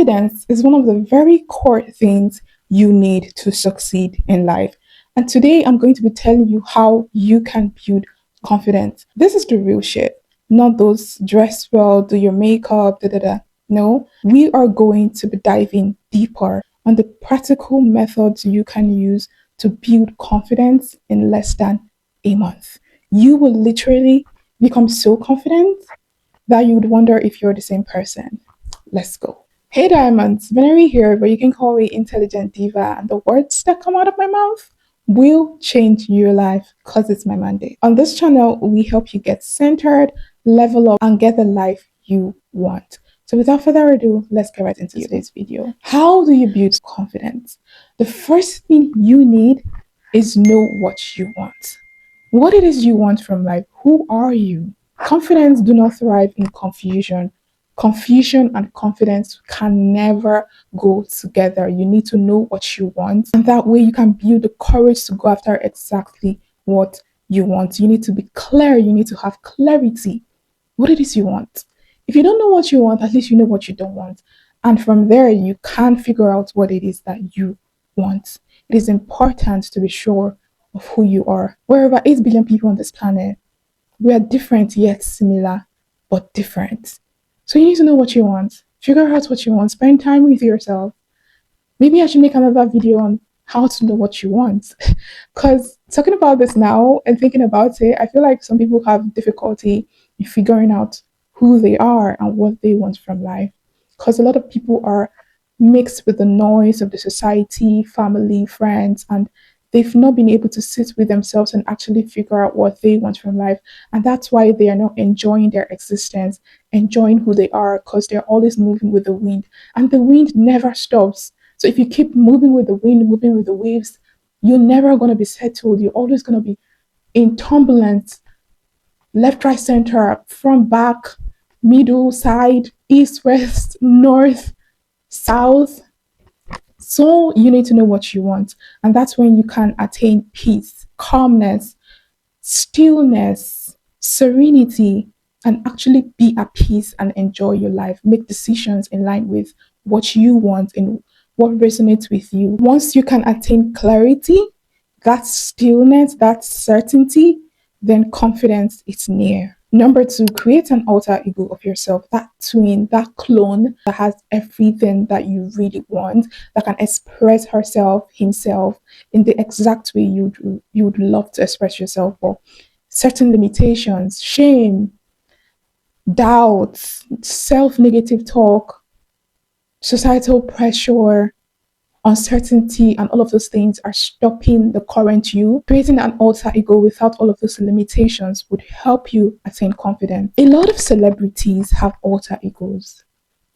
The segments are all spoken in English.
Confidence is one of the very core things you need to succeed in life. And today I'm going to be telling you how you can build confidence. This is the real shit, not those dress well, do your makeup, da da da. No, we are going to be diving deeper on the practical methods you can use to build confidence in less than a month. You will literally become so confident that you would wonder if you're the same person. Let's go. Hey Diamonds, Venery here, but you can call me Intelligent Diva, and the words that come out of my mouth will change your life because it's my mandate. On this channel, we help you get centered, level up, and get the life you want. So without further ado, let's get right into today's video. How do you build confidence? The first thing you need is know what you want. What it is you want from life. Who are you? Confidence do not thrive in confusion. Confusion and confidence can never go together. You need to know what you want, and that way you can build the courage to go after exactly what you want. You need to be clear. You need to have clarity. What it is you want. If you don't know what you want, at least you know what you don't want. And from there, you can figure out what it is that you want. It is important to be sure of who you are. We're over 8 billion people on this planet. We are different yet similar, but different. So you need to know what you want. Figure out what you want. Spend time with yourself. Maybe I should make another video on how to know what you want. Because talking about this now and thinking about it, I feel like some people have difficulty in figuring out who they are and what they want from life. Because a lot of people are mixed with the noise of the society, family, friends, and they've not been able to sit with themselves and actually figure out what they want from life. And that's why they are not enjoying their existence, enjoying who they are, because they're always moving with the wind. And the wind never stops. So if you keep moving with the wind, moving with the waves, you're never going to be settled. You're always going to be in turbulence, left, right, center, front, back, middle, side, east, west, north, south. So you need to know what you want. And that's when you can attain peace, calmness, stillness, serenity, and actually be at peace and enjoy your life. Make decisions in line with what you want and what resonates with you. Once you can attain clarity, that stillness, that certainty, then confidence is near. Number 2, create an alter ego of yourself, that twin, that clone that has everything that you really want, that can express herself, himself in the exact way you'd love to express yourself, but certain limitations, shame, doubts, self-negative talk, societal pressure, uncertainty, and all of those things are stopping the current you. Creating an alter ego without all of those limitations would help you attain confidence. A lot of celebrities have alter egos.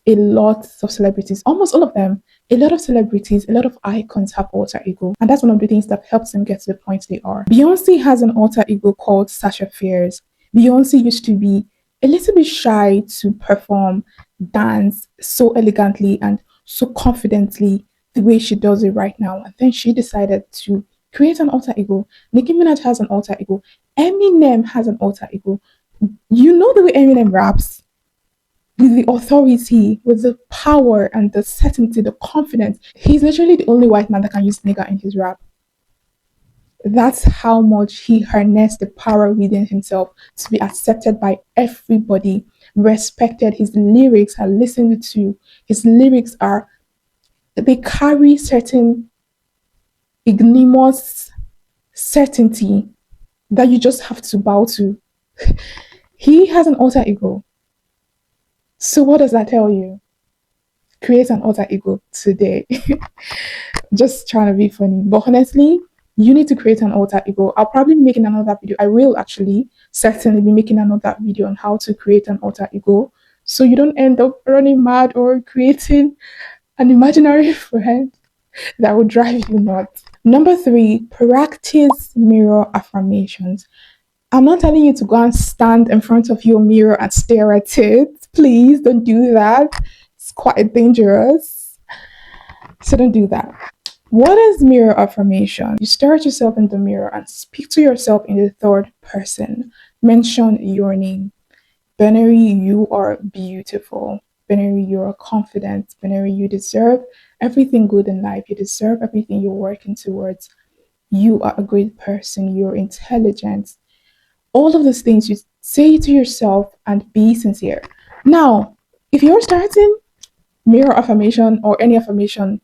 A lot of celebrities, almost all of them, a lot of celebrities, a lot of icons have alter ego. And that's one of the things that helps them get to the point they are. Beyonce has an alter ego called Sasha Fierce. Beyonce used to be a little bit shy to perform, dance so elegantly and so confidently the way she does it right now. And then she decided to create an alter ego. Nicki Minaj has an alter ego. Eminem has an alter ego. You know the way Eminem raps? With the authority, with the power and the certainty, the confidence. He's literally the only white man that can use nigger in his rap. That's how much he harnessed the power within himself to be accepted by everybody, respected. His lyrics are listened to. His lyrics are, they carry certain ignominious certainty that you just have to bow to. He has an alter ego. So what does that tell you? Create an alter ego today. Just trying to be funny. But honestly, you need to create an alter ego. I'll probably be making another video. I will actually certainly be making another video on how to create an alter ego, so you don't end up running mad or creating an imaginary friend that will drive you nuts. Number 3, practice mirror affirmations. I'm not telling you to go and stand in front of your mirror and stare at it. Please don't do that. It's quite dangerous. So don't do that. What is mirror affirmation? You stare at yourself in the mirror and speak to yourself in the third person. Mention your name. Benary, you are beautiful. Binary, you're confident. Binary, you deserve everything good in life. You deserve everything you're working towards. You are a great person. You're intelligent. All of those things you say to yourself and be sincere. Now, if you're starting mirror affirmation or any affirmation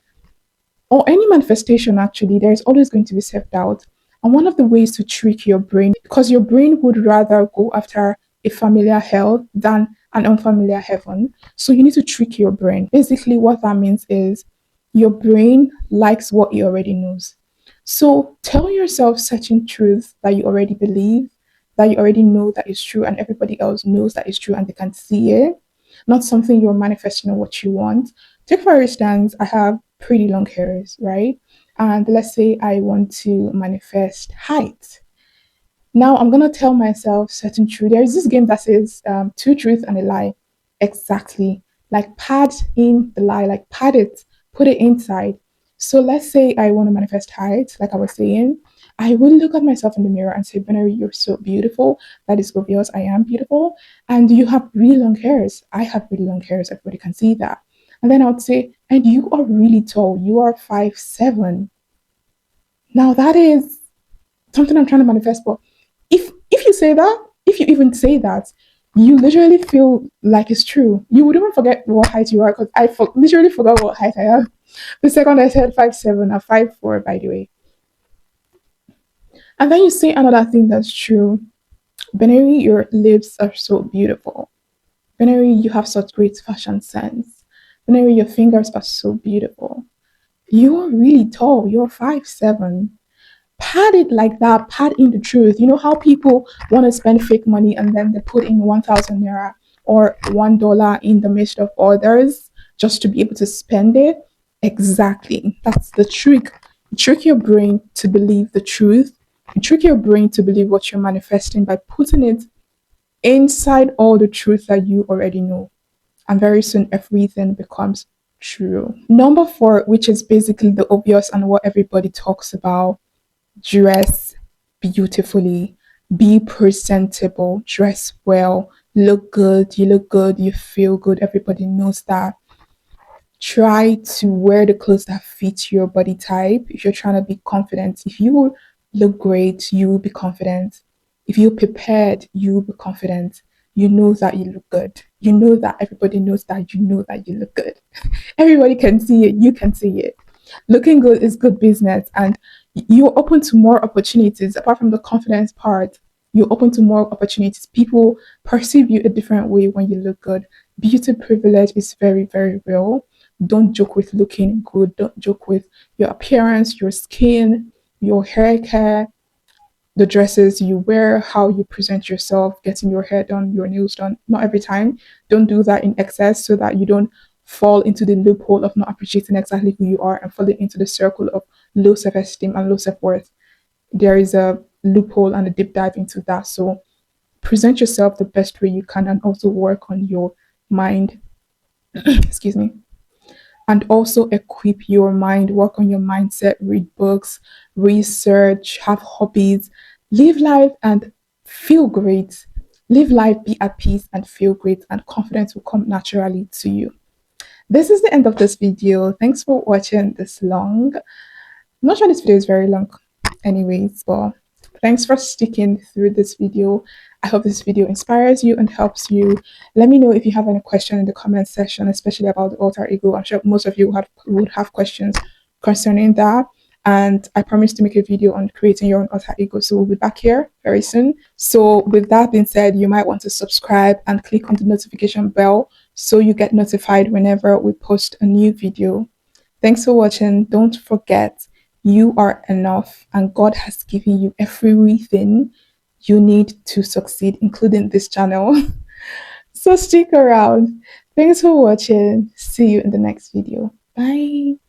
or any manifestation, actually, there's always going to be self doubt. And one of the ways to trick your brain, because your brain would rather go after a familiar hell than an unfamiliar heaven. So you need to trick your brain. Basically, what that means is your brain likes what it already knows. So tell yourself certain truths that you already believe, that you already know that is true, and everybody else knows that is true and they can see it. Not something you're manifesting or what you want. Take for instance, I have pretty long hairs, right? And let's say I want to manifest height. Now I'm gonna tell myself certain truth. There is this game that says two truths and a lie. Exactly. Like pad in the lie, like pad it, put it inside. So let's say I want to manifest height, like I was saying. I will look at myself in the mirror and say, Benary, you're so beautiful. That is obvious. I am beautiful. And you have really long hairs. I have really long hairs. Everybody can see that. And then I would say, and you are really tall. You are 5'7". Now that is something I'm trying to manifest. But if you say that, if you even say that, you literally feel like it's true. You would even forget what height you are because literally forgot what height I am. The second I said 5'7", I'm 5'4", by the way. And then you say another thing that's true. Binary, your lips are so beautiful. Binary, you have such great fashion sense. Binary, your fingers are so beautiful. You're really tall. You're 5'7". Pad it like that, pad in the truth. You know how people want to spend fake money and then they put in 1,000 naira or $1 in the midst of others just to be able to spend it? Exactly. That's the trick. You trick your brain to believe the truth. You trick your brain to believe what you're manifesting by putting it inside all the truth that you already know. And very soon everything becomes true. Number four, which is basically the obvious and what everybody talks about: dress beautifully, be presentable, dress well, look good, you look good, you feel good, everybody knows that. Try to wear the clothes that fit your body type. If you're trying to be confident, if you look great, you will be confident. If you're prepared, you will be confident. You know that you look good. You know that everybody knows that you know that you look good. Everybody can see it, you can see it. Looking good is good business, and you're open to more opportunities. Apart from the confidence part, you're open to more opportunities. People perceive you a different way when you look good. Beauty privilege is very, very real. Don't joke with looking good. Don't joke with your appearance, your skin, your hair care, the dresses you wear, how you present yourself, getting your hair done, your nails done. Not every time. Don't do that in excess so that you don't fall into the loophole of not appreciating exactly who you are and falling into the circle of low self esteem and low self worth. There is a loophole and a deep dive into that. So present yourself the best way you can and also work on your mind. Excuse me. And also equip your mind, work on your mindset, read books, research, have hobbies, live life and feel great. Live life, be at peace and feel great, and confidence will come naturally to you. This is the end of this video. Thanks for watching this long. I'm not sure this video is very long anyways, but thanks for sticking through this video. I hope this video inspires you and helps you. Let me know if you have any question in the comment section, especially about the alter ego. I'm sure most of you would have questions concerning that. And I promise to make a video on creating your own alter ego. So we'll be back here very soon. So with that being said, you might want to subscribe and click on the notification bell so you get notified whenever we post a new video. Thanks for watching. Don't forget, you are enough and God has given you everything you need to succeed, including this channel. So stick around. Thanks for watching. See you in the next video. Bye.